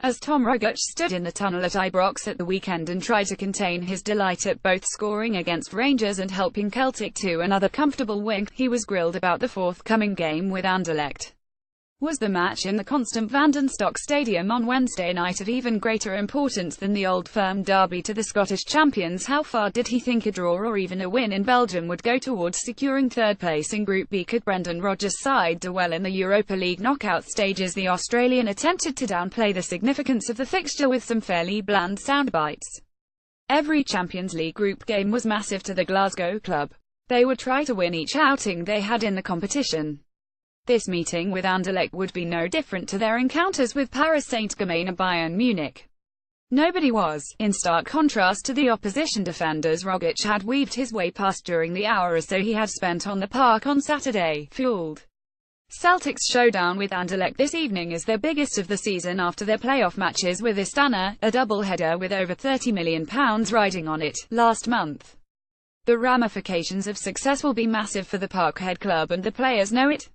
as Tom Rogic stood in the tunnel at Ibrox at the weekend and tried to contain his delight at both scoring against Rangers and helping Celtic to another comfortable win. He was grilled about the forthcoming game with Anderlecht. Was the match in the Constant van den Stock Stadium on Wednesday night of even greater importance than the Old Firm derby to the Scottish champions? How far did he think a draw or even a win in Belgium would go towards securing third place in Group B? Could Brendan Rodgers' side do well in the Europa League knockout stages? The Australian attempted to downplay the significance of the fixture with some fairly bland soundbites. Every Champions League group game was massive to the Glasgow club. They would try to win each outing they had in the competition. This meeting with Anderlecht would be no different to their encounters with Paris Saint-Germain or Bayern Munich. Nobody was, in stark contrast to the opposition defenders Rogic had weaved his way past during the hour or so he had spent on the park on Saturday, fueled. Celtic's showdown with Anderlecht this evening is their biggest of the season after their playoff matches with Astana, a double-header with over £30 million riding on it, last month. The ramifications of success will be massive for the Parkhead club and the players know it.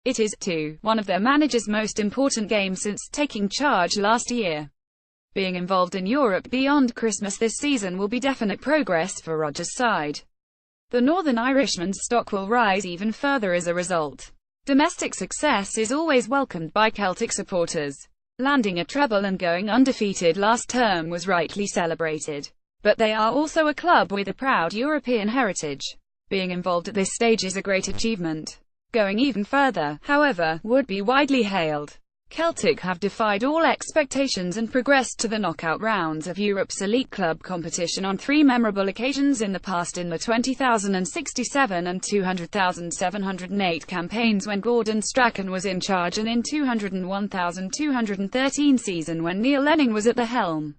It is, too, one of their manager's most important games since taking charge last year. Being involved in Europe beyond Christmas this season will be definite progress for Rodgers' side. The Northern Irishman's stock will rise even further as a result. Domestic success is always welcomed by Celtic supporters. Landing a treble and going undefeated last term was rightly celebrated. But they are also a club with a proud European heritage. Being involved at this stage is a great achievement. Going even further, however, would be widely hailed. Celtic have defied all expectations and progressed to the knockout rounds of Europe's elite club competition on 3 memorable occasions in the past, in the 20,067 and 200,708 campaigns when Gordon Strachan was in charge, and in 201,213 season when Neil Lennon was at the helm.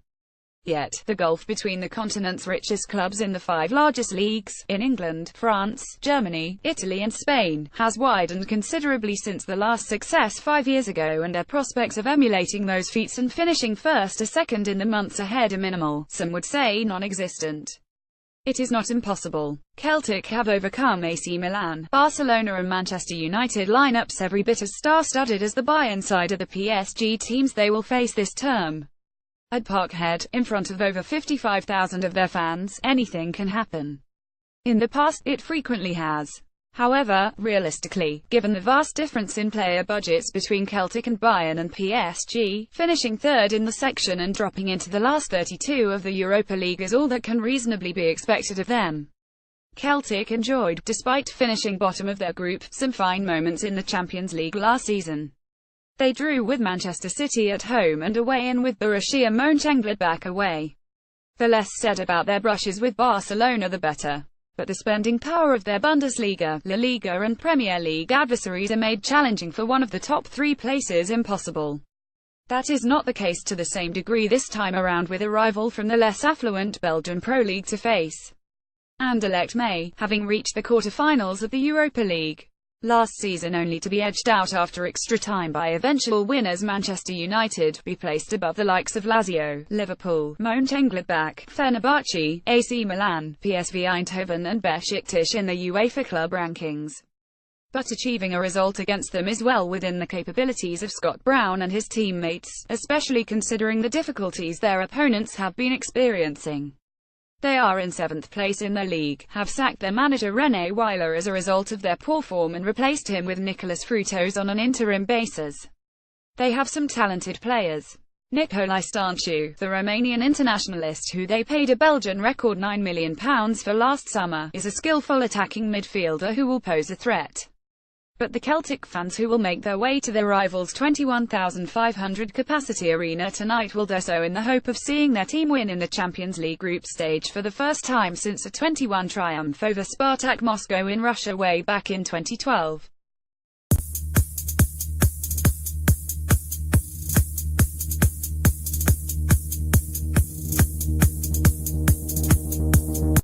Yet, the gulf between the continent's richest clubs in the 5 largest leagues, in England, France, Germany, Italy and Spain, has widened considerably since the last success 5 years ago, and their prospects of emulating those feats and finishing first or second in the months ahead are minimal, some would say non-existent. It is not impossible. Celtic have overcome AC Milan, Barcelona and Manchester United lineups every bit as star-studded as the Bayern side of the PSG teams they will face this term. At Parkhead, in front of over 55,000 of their fans, anything can happen. In the past, it frequently has. However, realistically, given the vast difference in player budgets between Celtic and Bayern and PSG, finishing third in the section and dropping into the last 32 of the Europa League is all that can reasonably be expected of them. Celtic enjoyed, despite finishing bottom of their group, some fine moments in the Champions League last season. They drew with Manchester City at home and away, and with Borussia Mönchengladbach away. The less said about their brushes with Barcelona the better. But the spending power of their Bundesliga, La Liga and Premier League adversaries are made challenging for one of the top 3 places impossible. That is not the case to the same degree this time around, with a rival from the less affluent Belgian Pro League to face. Anderlecht may, having reached the quarter-finals of the Europa League last season only to be edged out after extra time by eventual winners Manchester United, be placed above the likes of Lazio, Liverpool, Mönchengladbach, Fenerbahce, AC Milan, PSV Eindhoven and Besiktas in the UEFA club rankings. But achieving a result against them is well within the capabilities of Scott Brown and his teammates, especially considering the difficulties their opponents have been experiencing. They are in 7th place in their league, have sacked their manager René Weiler as a result of their poor form and replaced him with Nicolas Frutos on an interim basis. They have some talented players. Nicolae Stanciu, the Romanian internationalist who they paid a Belgian record £9 million for last summer, is a skillful attacking midfielder who will pose a threat. But the Celtic fans who will make their way to their rivals' 21,500 capacity arena tonight will do so in the hope of seeing their team win in the Champions League group stage for the first time since a 21 triumph over Spartak Moscow in Russia way back in 2012.